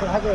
ಹಾಗೆ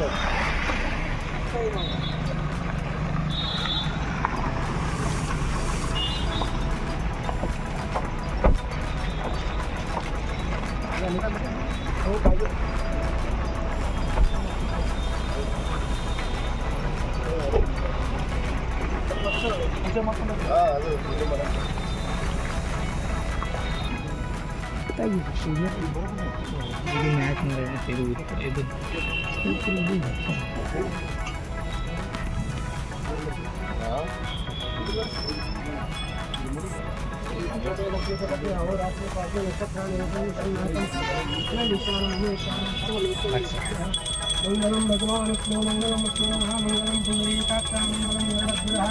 मंगलम भगवान विष्णु मंगलम विष्णु महामंगलम पुंडरीकाक्षां मंगलम गरुडध्वजः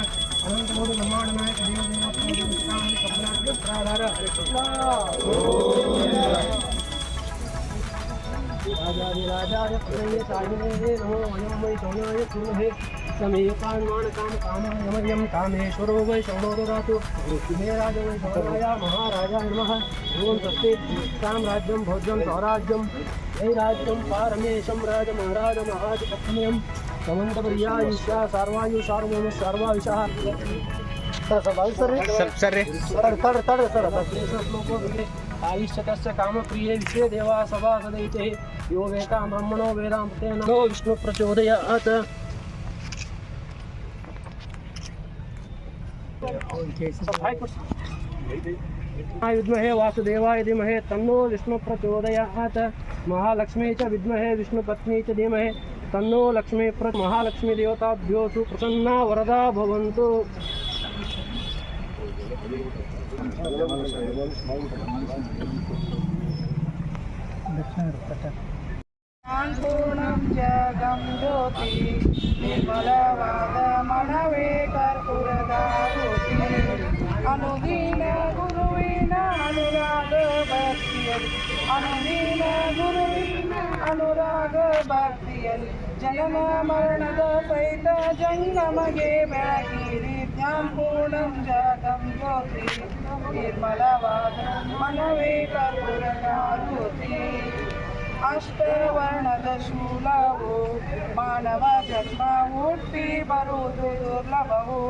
अनंतकोटि ब्रह्मांड नायक राजाधिराजाय प्रियसायिने नमो वयं वै शौनाय कुर्महे समेकान्मान काम कामः यमयं कामेश्वरो वै शौनो ददातु मे राज वै शौनाय महाराजाय नमः ओम तस्ते साम्राज्यं भोज्यं स्वराज्यं राज्यं पारमेशं राज महाराज महाधिपत्यं समन्तपर्यायुष्या सर्वायु सार्वभौम सर्वाविषः आयुष्यतस्य कामप्रिये विषये देवा सभा सदैते यो वेदां ब्रह्मणो वेदां तेन विष्णु प्रचोदयात् विद्महे वासुदेवाय धीमहि तन्नो विष्णु प्रचोदयात् महालक्ष्मी च विद्महे विष्णुपत्नी च धीमहि तन्नो लक्ष्मी महालक्ष्मी देवताभ्यो सुप्रसन्ना वरदा भवन्तु। पूर्णं जगं ज्योति निर्मलवादमनवे कर्पूरदारुति अनुदीन गुरुविन अनुराग भक्तियरि अनुदीन गुरुविन अनुराग भक्तियरि जनन मरणದ ಸಹಿತ ಜಂಗಮಗೆ ಬೆಳಗಿರಿ ಜ್ಞಾನಪೂರ್ಣಂ ಜಗಂ ಜ್ಯೋತಿ ನಿರ್ಮಲವಾದ ಮನವೇ ಕರ್ಪೂರದಾರುತಿ ಅಷ್ಟವರ್ಣದ ಶೂಲವು ಮಾನವ ಜನ್ಮ ಹುಟ್ಟಿ ಬರುವುದು ದುರ್ಲಭವು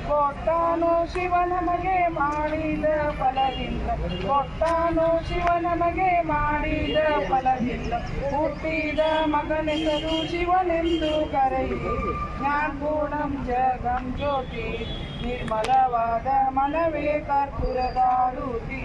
ಕೊಟ್ಟಾನು ಶಿವ ನಮಗೆ ಮಾಡಿದ ಫಲದಿಂದ ಕೊಟ್ಟಾನು ಶಿವ ನಮಗೆ ಮಾಡಿದ ಫಲದಿಂದ ಹುಟ್ಟಿದ ಮಗನೆಸರು ಶಿವನೆಂದು ಕರೆಯಿರಿ ಜ್ಞಾನಪೂರ್ಣಂ ಜಗಂ ಜ್ಯೋತಿ ನಿರ್ಮಲವಾದ ಮನವೇ ಕರ್ಪೂರದಾರುತಿ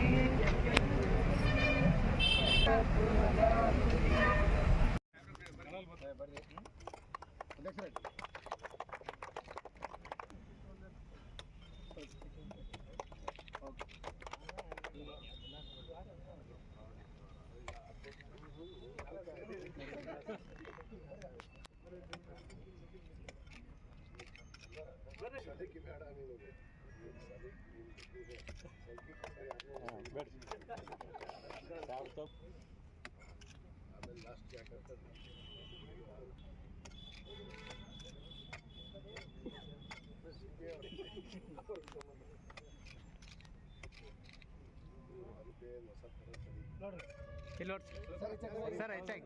सर ऐसा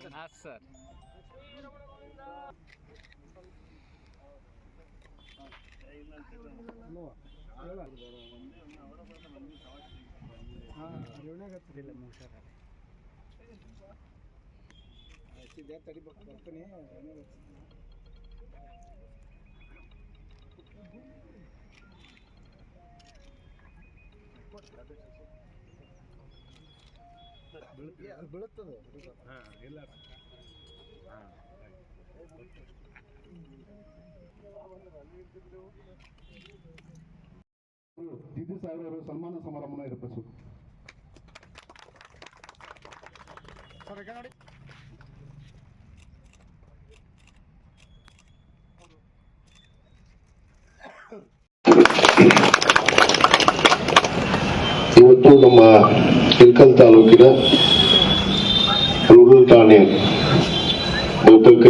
हाँ सर ತಡಿ ಬರ್ತೀನಿ ಬೀಳುತ್ತದೆ ಇಲ್ಲ ದಿದಿ ಸಾಹೇಬರು ಸನ್ಮಾನ ಸಮಾರಂಭನ ಏರ್ಪಡಿಸು ನೋಡಿ. ಇವತ್ತು ನಮ್ಮ ಇಳಕಲ್ ತಾಲೂಕಿನ ರೂರಲ್ ಠಾಣೆ ಬಹುತೇಕ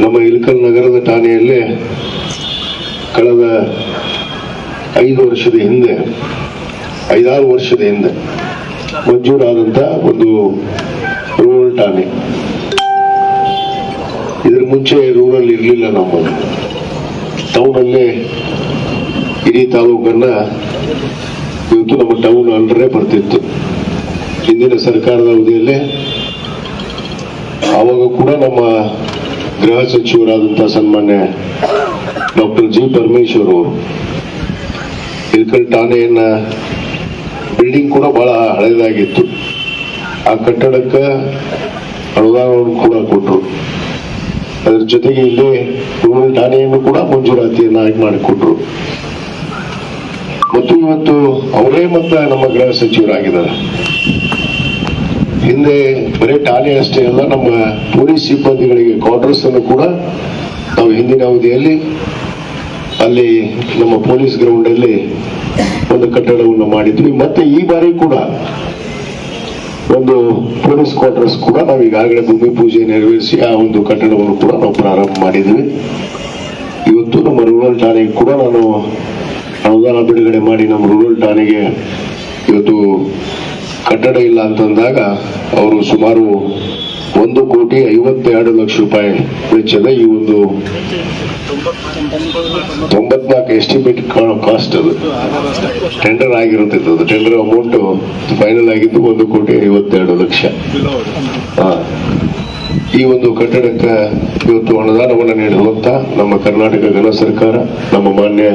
ನಮ್ಮ ಇಳಕಲ್ ನಗರದ ಠಾಣೆಯಲ್ಲೇ ಕಳೆದ 5 ವರ್ಷದ ಹಿಂದೆ 5-6 ವರ್ಷದ ಹಿಂದೆ ಮಂಜೂರಾದಂಥ ಒಂದು ರೂರಲ್ ಠಾಣೆ. ಇದರ ಮುಂಚೆ ರೂರಲ್ ಇರಲಿಲ್ಲ. ನಮ್ಮಲ್ಲಿ ಟೌನಲ್ಲೇ ಇಡೀ ತಾಲೂಕನ್ನ ಇವತ್ತು ನಮ್ಮ ಟೌನ್ ಅಂಡರೇ ಬರ್ತಿತ್ತು. ಹಿಂದಿನ ಸರ್ಕಾರದ ಅವಧಿಯಲ್ಲೇ ಆವಾಗ ಕೂಡ ನಮ್ಮ ಗೃಹ ಸಚಿವರಾದಂತಹ ಸನ್ಮಾನ್ಯ ಡಾಕ್ಟರ್ ಜಿ ಪರಮೇಶ್ವರ್ ಅವರು ಇಳಕಲ್ ಠಾಣೆಯನ್ನ ಬಿಲ್ಡಿಂಗ್ ಕೂಡ ಬಹಳ ಹಳೆಯದಾಗಿತ್ತು. ಆ ಕಟ್ಟಡಕ್ಕೆ ಅನುದಾನವನ್ನು ಕೂಡ ಕೊಟ್ಟರು. ಅದರ ಜೊತೆಗೆ ಇಲ್ಲಿ ರೂರಲ್ ಠಾಣೆಯನ್ನು ಕೂಡ ಮಂಜೂರಾತಿಯನ್ನಾಗಿ ಮಾಡಿಕೊಟ್ರು. ಮತ್ತು ಇವತ್ತು ಅವರೇ ಮತ್ತೆ ನಮ್ಮ ಗೃಹ ಸಚಿವರಾಗಿದ್ದಾರೆ. ಹಿಂದೆ ಬರೀ ಠಾಣೆ ಅಷ್ಟೇ ಅಲ್ಲ, ನಮ್ಮ ಪೊಲೀಸ್ ಸಿಬ್ಬಂದಿಗಳಿಗೆ ಕ್ವಾರ್ಟರ್ಸ್ ಅನ್ನು ಕೂಡ ನಾವು ಹಿಂದಿನ ಅವಧಿಯಲ್ಲಿ ಅಲ್ಲಿ ನಮ್ಮ ಪೊಲೀಸ್ ಗ್ರೌಂಡ್ ಅಲ್ಲಿ ಒಂದು ಕಟ್ಟಡವನ್ನು ಮಾಡಿದ್ವಿ. ಮತ್ತೆ ಈ ಬಾರಿ ಕೂಡ ಒಂದು ಪೊಲೀಸ್ ಕ್ವಾರ್ಟರ್ಸ್ ಕೂಡ ನಾವು ಈಗಾಗಲೇ ಭೂಮಿ ಪೂಜೆ ನೆರವೇರಿಸಿ ಆ ಒಂದು ಕಟ್ಟಡವನ್ನು ಕೂಡ ನಾವು ಪ್ರಾರಂಭ ಮಾಡಿದ್ವಿ. ಇವತ್ತು ನಮ್ಮ ರೂರಲ್ ಠಾಣೆಗೆ ಕೂಡ ನಾನು ಅನುದಾನ ಬಿಡುಗಡೆ ಮಾಡಿ ನಮ್ಮ ರೂರಲ್ ಠಾಣೆಗೆ ಇವತ್ತು ಕಟ್ಟಡ ಇಲ್ಲ ಅಂತಂದಾಗ ಅವರು ಸುಮಾರು 1,52,00,000 ವೆಚ್ಚದ ಈ ಒಂದು 94 ಎಸ್ಟಿಮೇಟ್ ಕಾಸ್ಟ್, ಅದು ಟೆಂಡರ್ ಆಗಿರುತ್ತಿತ್ತು. ಅದು ಟೆಂಡರ್ ಅಮೌಂಟ್ ಫೈನಲ್ ಆಗಿದ್ದು 1,52,00,000. ಈ ಒಂದು ಕಟ್ಟಡಕ್ಕೆ ಇವತ್ತು ಅನುದಾನವನ್ನು ನೀಡುವಂತ ನಮ್ಮ ಕರ್ನಾಟಕ ಘನ ಸರ್ಕಾರ, ನಮ್ಮ ಮಾನ್ಯ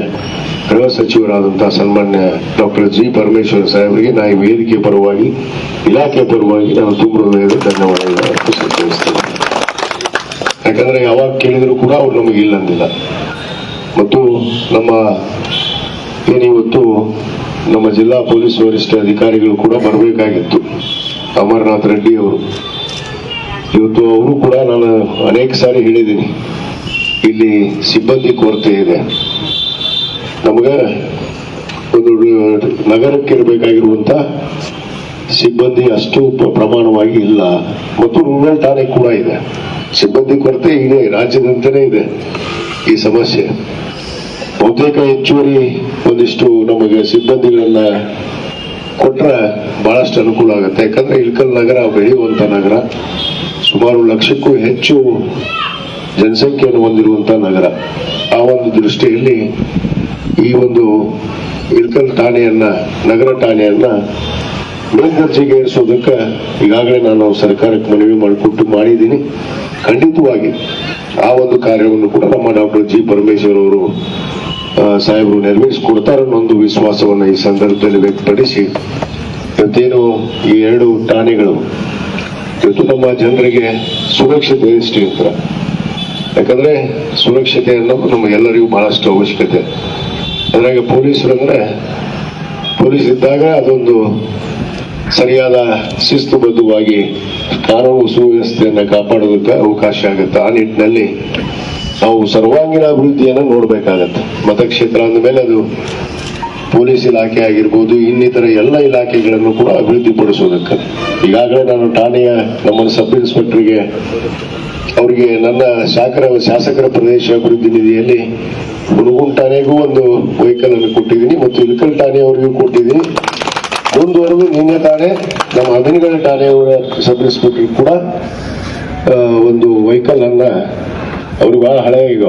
ಗೃಹ ಸಚಿವರಾದಂತಹ ಸನ್ಮಾನ್ಯ ಡಾಕ್ಟರ್ ಜಿ ಪರಮೇಶ್ವರ್ ಸಾಹೇಬರಿಗೆ ನಾ ಈ ವೇದಿಕೆ ಪರವಾಗಿ, ಇಲಾಖೆ ಪರವಾಗಿ ನಾನು ತುಂಬ ಹೃದಯದ ಧನ್ಯವಾದಗಳನ್ನು ಸಲ್ಲಿಸ್ತೇನೆ. ಯಾಕಂದ್ರೆ ಯಾವಾಗ ಕೇಳಿದ್ರು ಕೂಡ ಅವ್ರು ನಮಗೆ ಇಲ್ಲ ಅಂದಿಲ್ಲ. ಮತ್ತು ನಮ್ಮ ಏನಿವತ್ತು ನಮ್ಮ ಜಿಲ್ಲಾ ಪೊಲೀಸ್ ವರಿಷ್ಠ ಅಧಿಕಾರಿಗಳು ಕೂಡ ಬರಬೇಕಾಗಿತ್ತು, ಅಮರನಾಥ್ ರೆಡ್ಡಿ ಅವರು. ಇವತ್ತು ಅವರು ಕೂಡ ನಾನು ಅನೇಕ ಸಾರಿ ಹೇಳಿದ್ದೀನಿ, ಇಲ್ಲಿ ಸಿಬ್ಬಂದಿ ಕೊರತೆ ಇದೆ. ನಮಗೆ ಒಂದು ನಗರಕ್ಕೆ ಇರಬೇಕಾಗಿರುವಂತ ಸಿಬ್ಬಂದಿ ಅಷ್ಟು ಪ್ರಮಾಣವಾಗಿ ಇಲ್ಲ. ಮತ್ತು ರೂರಲ್ ಠಾಣೆ ಕೂಡ ಇದೆ, ಸಿಬ್ಬಂದಿ ಕೊರತೆ ಇದೆ, ರಾಜ್ಯದಂತೆಯೇ ಇದೆ ಈ ಸಮಸ್ಯೆ. ಬಹುತೇಕ ಹೆಚ್ಚುವರಿ ಒಂದಿಷ್ಟು ನಮಗೆ ಸಿಬ್ಬಂದಿಗಳನ್ನ ಕೊಟ್ರೆ ಬಹಳಷ್ಟು ಅನುಕೂಲ ಆಗುತ್ತೆ. ಯಾಕಂದ್ರೆ ಇಳಕಲ್ ನಗರ ಬೆಳೆಯುವಂತ ನಗರ, ಸುಮಾರು 1,00,000ಕ್ಕೂ ಹೆಚ್ಚು ಜನಸಂಖ್ಯೆಯನ್ನು ಹೊಂದಿರುವಂತಹ ನಗರ. ಆ ಒಂದು ದೃಷ್ಟಿಯಲ್ಲಿ ಈ ಒಂದು ಇಳಕಲ್ ಠಾಣೆಯನ್ನ, ನಗರ ಠಾಣೆಯನ್ನ ಮೇಲ್ದರ್ಜೆಗೆ ಏರಿಸೋದಕ್ಕೆ ಈಗಾಗಲೇ ನಾನು ಸರ್ಕಾರಕ್ಕೆ ಮನವಿ ಮಾಡಿದ್ದೀನಿ. ಖಂಡಿತವಾಗಿ ಆ ಒಂದು ಕಾರ್ಯವನ್ನು ಕೂಡ ನಮ್ಮ ಡಾಕ್ಟರ್ ಜಿ ಪರಮೇಶ್ವರ್ ಅವರು ಸಾಹೇಬರು ನೆರವೇರಿಸಿಕೊಡ್ತಾರೆ ಅನ್ನೋ ಒಂದು ವಿಶ್ವಾಸವನ್ನು ಈ ಸಂದರ್ಭದಲ್ಲಿ ವ್ಯಕ್ತಪಡಿಸಿ, ಇವತ್ತೇನು ಈ 2 ಠಾಣೆಗಳು ಇವತ್ತು ನಮ್ಮ ಜನರಿಗೆ ಸುರಕ್ಷತೆ ದೃಷ್ಟಿಯಿಂದ, ಯಾಕಂದ್ರೆ ಸುರಕ್ಷತೆ ಅನ್ನೋದು ನಮಗೆಲ್ಲರಿಗೂ ಬಹಳಷ್ಟು ಅವಶ್ಯಕತೆ. ಅದ್ರಾಗ ಪೊಲೀಸರಂದ್ರೆ ಪೊಲೀಸ್ ಇದ್ದಾಗ ಅದೊಂದು ಸರಿಯಾದ ಶಿಸ್ತುಬದ್ಧವಾಗಿ ಕಾನೂನು ಸುವ್ಯವಸ್ಥೆಯನ್ನು ಕಾಪಾಡೋದಕ್ಕೆ ಅವಕಾಶ ಆಗುತ್ತೆ. ಆ ನಿಟ್ಟಿನಲ್ಲಿ ನಾವು ಸರ್ವಾಂಗೀಣ ಅಭಿವೃದ್ಧಿಯನ್ನು ನೋಡ್ಬೇಕಾಗತ್ತೆ. ಮತಕ್ಷೇತ್ರ ಅಂದಮೇಲೆ ಅದು ಪೊಲೀಸ್ ಇಲಾಖೆ ಆಗಿರ್ಬೋದು, ಇನ್ನಿತರ ಎಲ್ಲ ಇಲಾಖೆಗಳನ್ನು ಕೂಡ ಅಭಿವೃದ್ಧಿ ಪಡಿಸೋದಕ್ಕೆ ಈಗಾಗಲೇ ನಾನು ಠಾಣೆಯ ನಮ್ಮ ಸಬ್ ಇನ್ಸ್ಪೆಕ್ಟರ್ಗೆ ಅವರಿಗೆ ನನ್ನ ಶಾಸಕರ ಪ್ರದೇಶ ಅಭಿವೃದ್ಧಿ ನಿಧಿಯಲ್ಲಿ ಹುಣಗುಂಡ ಠಾಣೆಗೂ ಒಂದು ವೆಹಿಕಲ್ ಅನ್ನು ಕೊಟ್ಟಿದ್ದೀನಿ ಮತ್ತು ಇಳಕಲ್ ಠಾಣೆ ಅವರಿಗೂ ಕೊಟ್ಟಿದ್ದೀನಿ. ಮುಂದುವರೆದು ನಿನ್ನೆ ಠಾಣೆ ನಮ್ಮ ಅಮೀನ್ಗಢ ಠಾಣೆಯವರ ಸಬ್ ಇನ್ಸ್ಪೆಕ್ಟರ್ ಕೂಡ ಒಂದು ವೆಹಿಕಲ್ ಅನ್ನ, ಅವ್ರು ಬಹಳ ಹಳೆಯ ಈಗ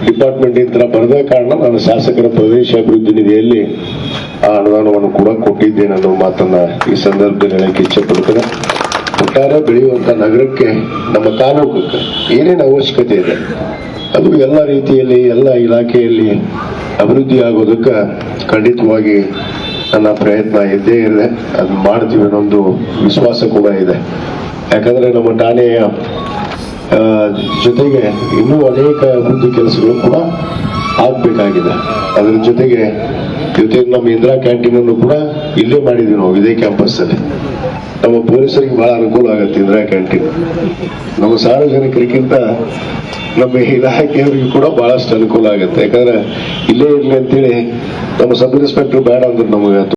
ಡಿಪಾರ್ಟ್ಮೆಂಟ್ ಇಂದ ಬರದ ಕಾರಣ ನಾನು ಶಾಸಕರ ಪ್ರದೇಶ ಅಭಿವೃದ್ಧಿ ನಿಧಿಯಲ್ಲಿ ಆ ಅನುದಾನವನ್ನು ಕೂಡ ಕೊಟ್ಟಿದ್ದೇನೆ ಅನ್ನೋ ಮಾತನ್ನ ಈ ಸಂದರ್ಭದಲ್ಲಿ ಹೇಳಕ್ಕೆ ಇಚ್ಛೆ ಪಡ್ತೇನೆ. ಒಟ್ಟಾರೆ ಬೆಳೆಯುವಂತ ನಗರಕ್ಕೆ, ನಮ್ಮ ತಾಲೂಕಕ್ಕೆ ಏನೇನು ಅವಶ್ಯಕತೆ ಇದೆ ಅದು ಎಲ್ಲ ರೀತಿಯಲ್ಲಿ ಎಲ್ಲ ಇಲಾಖೆಯಲ್ಲಿ ಅಭಿವೃದ್ಧಿ ಆಗೋದಕ್ಕೆ ಖಂಡಿತವಾಗಿ ನನ್ನ ಪ್ರಯತ್ನ ಇದ್ದೇ ಇದೆ. ಅದು ಮಾಡ್ತೀವಿ ಅನ್ನೊಂದು ವಿಶ್ವಾಸ ಕೂಡ ಇದೆ. ಯಾಕಂದ್ರೆ ನಮ್ಮ ಠಾಣೆಯ ಜೊತೆಗೆ ಇನ್ನೂ ಅನೇಕ ಅಭಿವೃದ್ಧಿ ಕೆಲಸಗಳು ಕೂಡ ಆಗ್ಬೇಕಾಗಿದೆ. ಅದರ ಜೊತೆಗೆ ನಮ್ಮ ಇಂದಿರಾ ಕ್ಯಾಂಟೀನ್ ಅನ್ನು ಕೂಡ ಇಲ್ಲೇ ಮಾಡಿದ್ವಿ ನಾವು, ಇದೇ ಕ್ಯಾಂಪಸ್ ಅಲ್ಲಿ. ನಮ್ಮ ಪೊಲೀಸರಿಗೆ ಬಹಳ ಅನುಕೂಲ ಆಗುತ್ತೆ ಇಂದಿರಾ ಕ್ಯಾಂಟೀನ್. ನಮ್ಮ ಸಾರ್ವಜನಿಕರಿಗಿಂತ ನಮ್ಮ ಇಲಾಖೆಯವರಿಗೂ ಕೂಡ ಬಹಳಷ್ಟು ಅನುಕೂಲ ಆಗುತ್ತೆ. ಯಾಕಂದ್ರೆ ಇಲ್ಲೇ ಇರ್ಲಿ ಅಂತೇಳಿ ನಮ್ಮ ಸಬ್ ಇನ್ಸ್ಪೆಕ್ಟರ್ ಬೇಡ ಅಂದ್ರೆ ನಮಗೆ